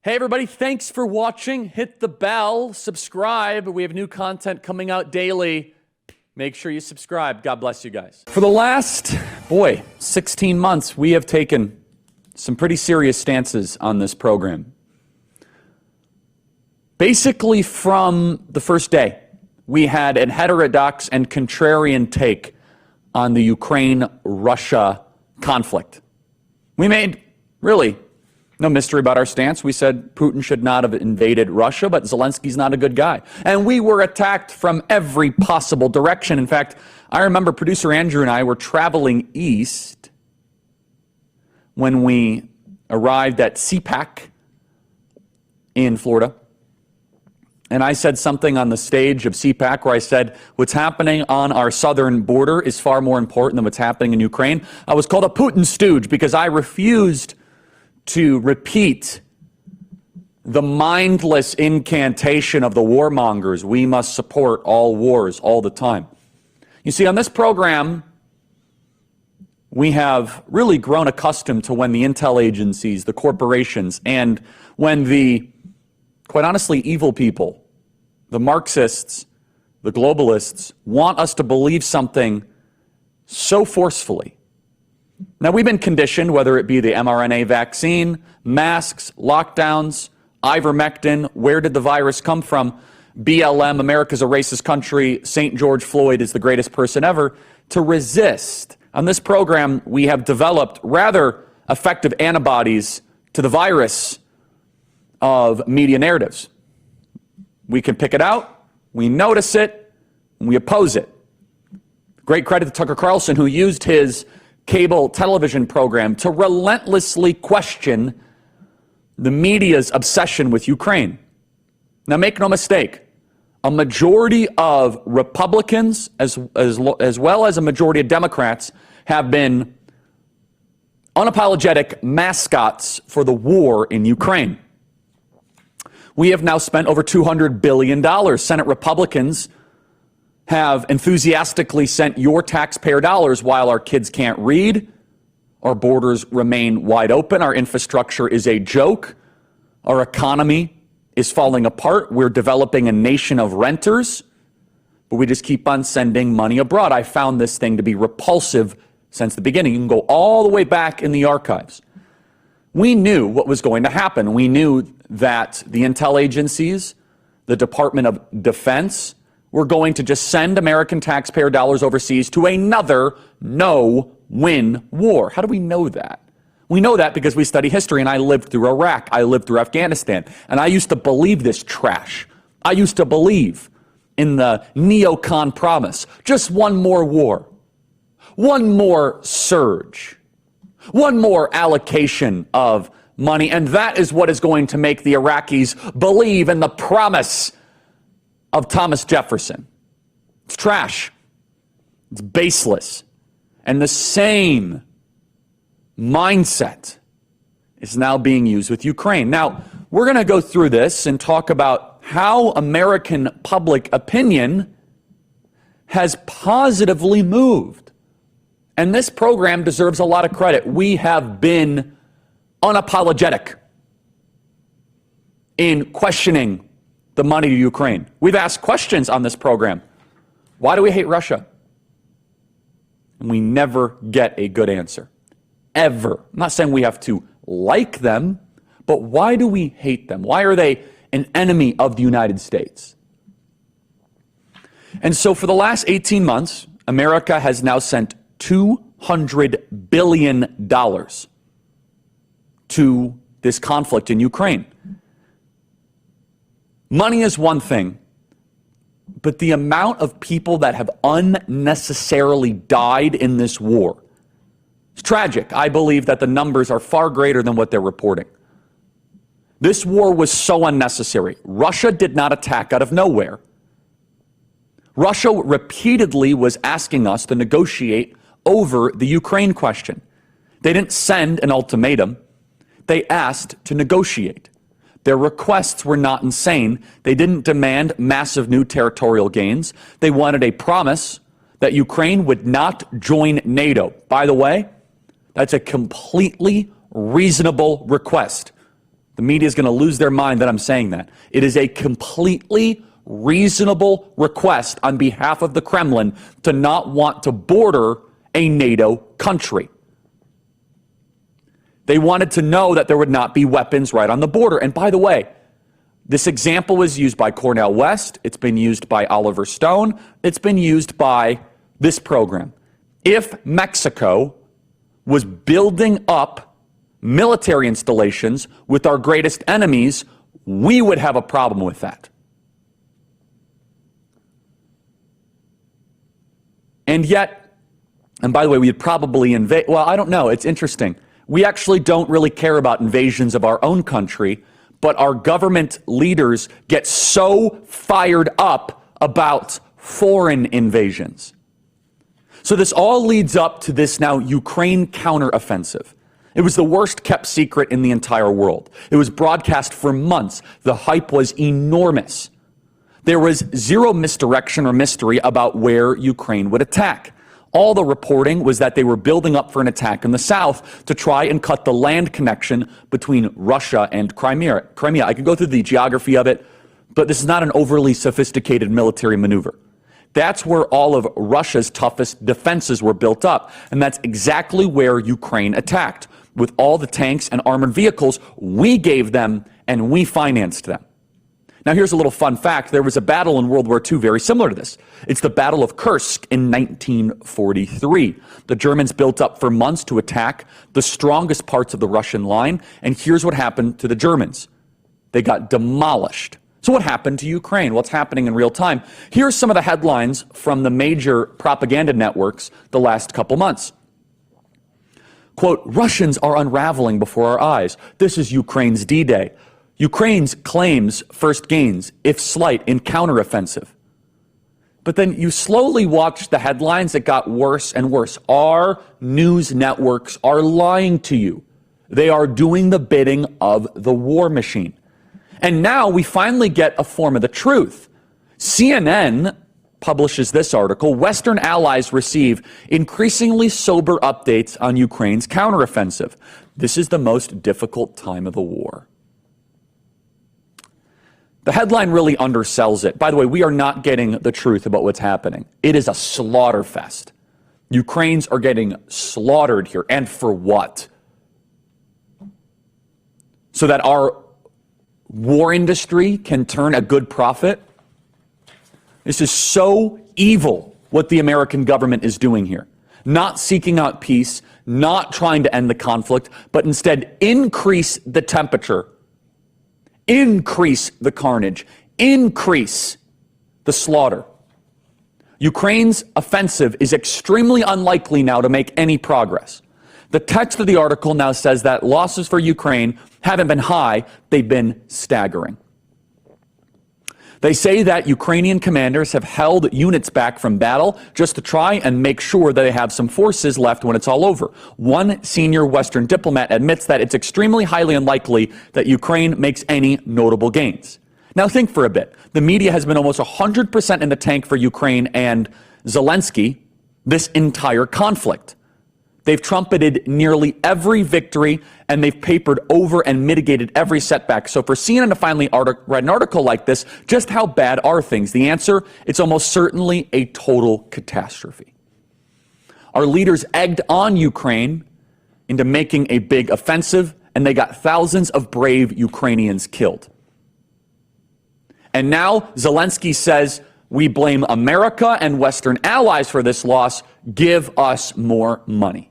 Hey everybody, thanks for watching. Hit the bell, subscribe. We have new content coming out daily. Make sure you subscribe. God bless you guys. For the last, 16 months, we have taken some pretty serious stances on this program. Basically from the first day, we had a heterodox and contrarian take on the Ukraine-Russia conflict. We made, really, no mystery about our stance. We said Putin should not have invaded Russia, but Zelensky's not a good guy. And we were attacked from every possible direction. In fact, I remember producer Andrew and I were traveling east when we arrived at CPAC in Florida. And I said something on the stage of CPAC where I said, what's happening on our southern border is far more important than what's happening in Ukraine. I was called a Putin stooge because I refused to repeat the mindless incantation of the warmongers. We must support all wars all the time. You see, on this program, we have really grown accustomed to when the intel agencies, the corporations, and when the, quite honestly, evil people, the Marxists, the globalists, want us to believe something so forcefully. Now, we've been conditioned, whether it be the mRNA vaccine, masks, lockdowns, ivermectin, where did the virus come from, BLM, America's a racist country, St. George Floyd is the greatest person ever, to resist. On this program, we have developed rather effective antibodies to the virus of media narratives. We can pick it out, we notice it, and we oppose it. Great credit to Tucker Carlson, who used his cable television program to relentlessly question the media's obsession with Ukraine. Now, make no mistake, a majority of Republicans, as well as a majority of Democrats, have been unapologetic mascots for the war in Ukraine. We have now spent over $200 billion. Senate Republicans have enthusiastically sent your taxpayer dollars while our kids can't read, our borders remain wide open, our infrastructure is a joke, our economy is falling apart, we're developing a nation of renters, but we just keep on sending money abroad. I found this thing to be repulsive since the beginning. You can go all the way back in the archives. We knew what was going to happen. We knew that the intel agencies, the Department of Defense, we're going to just send American taxpayer dollars overseas to another no-win war. How do we know that? We know that because we study history, and I lived through Iraq, I lived through Afghanistan, and I used to believe this trash. I used to believe in the neocon promise. Just one more war, one more surge, one more allocation of money, and that is what is going to make the Iraqis believe in the promise of Thomas Jefferson. It's trash. It's baseless. And the same mindset is now being used with Ukraine. Now, we're going to go through this and talk about how American public opinion has positively moved. And this program deserves a lot of credit. We have been unapologetic in questioning the money to Ukraine. We've asked questions on this program. Why do we hate Russia? And we never get a good answer. Ever. I'm not saying we have to like them, but why do we hate them? Why are they an enemy of the United States? And so for the last 18 months, America has now sent $200 billion to this conflict in Ukraine. Money is one thing, but the amount of people that have unnecessarily died in this war is tragic. I believe that the numbers are far greater than what they're reporting. This war was so unnecessary. Russia did not attack out of nowhere. Russia repeatedly was asking us to negotiate over the Ukraine question. They didn't send an ultimatum. They asked to negotiate. Their requests were not insane. They didn't demand massive new territorial gains. They wanted a promise that Ukraine would not join NATO. By the way, that's a completely reasonable request. The media is going to lose their mind that I'm saying that. It is a completely reasonable request on behalf of the Kremlin to not want to border a NATO country. They wanted to know that there would not be weapons right on the border. And by the way, this example was used by Cornel West. It's been used by Oliver Stone. It's been used by this program. If Mexico was building up military installations with our greatest enemies, we would have a problem with that. And yet, and by the way, we'd probably invade, well, I don't know, it's interesting. We actually don't really care about invasions of our own country, but our government leaders get so fired up about foreign invasions. So this all leads up to this now Ukraine counteroffensive. It was the worst kept secret in the entire world. It was broadcast for months. The hype was enormous. There was zero misdirection or mystery about where Ukraine would attack. All the reporting was that they were building up for an attack in the south to try and cut the land connection between Russia and Crimea. I could go through the geography of it, but this is not an overly sophisticated military maneuver. That's where all of Russia's toughest defenses were built up, and that's exactly where Ukraine attacked. With all the tanks and armored vehicles, we gave them and we financed them. Now, here's a little fun fact. There was a battle in World War II very similar to this. It's the Battle of Kursk in 1943. The Germans built up for months to attack the strongest parts of the Russian line, and here's what happened to the Germans. They got demolished. So what happened to Ukraine? What's happening in real time? Here's some of the headlines from the major propaganda networks the last couple months. Quote, Russians are unraveling before our eyes. This is Ukraine's D-Day. Ukraine claims first gains, if slight, in counteroffensive. But then you slowly watch the headlines that got worse and worse. Our news networks are lying to you. They are doing the bidding of the war machine. And now we finally get a form of the truth. CNN publishes this article. Western allies receive increasingly sober updates on Ukraine's counteroffensive. This is the most difficult time of the war. The headline really undersells it. By the way, we are not getting the truth about what's happening. It is a slaughter fest. Ukrainians are getting slaughtered here. And for what? So that our war industry can turn a good profit? This is so evil what the American government is doing here. Not seeking out peace, not trying to end the conflict, but instead increase the temperature, increase the carnage, increase the slaughter. Ukraine's offensive is extremely unlikely now to make any progress. The text of the article now says that losses for Ukraine haven't been high, they've been staggering. They say that Ukrainian commanders have held units back from battle just to try and make sure that they have some forces left when it's all over. One senior Western diplomat admits that it's extremely highly unlikely that Ukraine makes any notable gains. Now think for a bit. The media has been almost 100% in the tank for Ukraine and Zelensky this entire conflict. They've trumpeted nearly every victory, and they've papered over and mitigated every setback. So for CNN to finally write an article like this, just how bad are things? The answer, it's almost certainly a total catastrophe. Our leaders egged on Ukraine into making a big offensive, and they got thousands of brave Ukrainians killed. And now Zelensky says, we blame America and Western allies for this loss. Give us more money.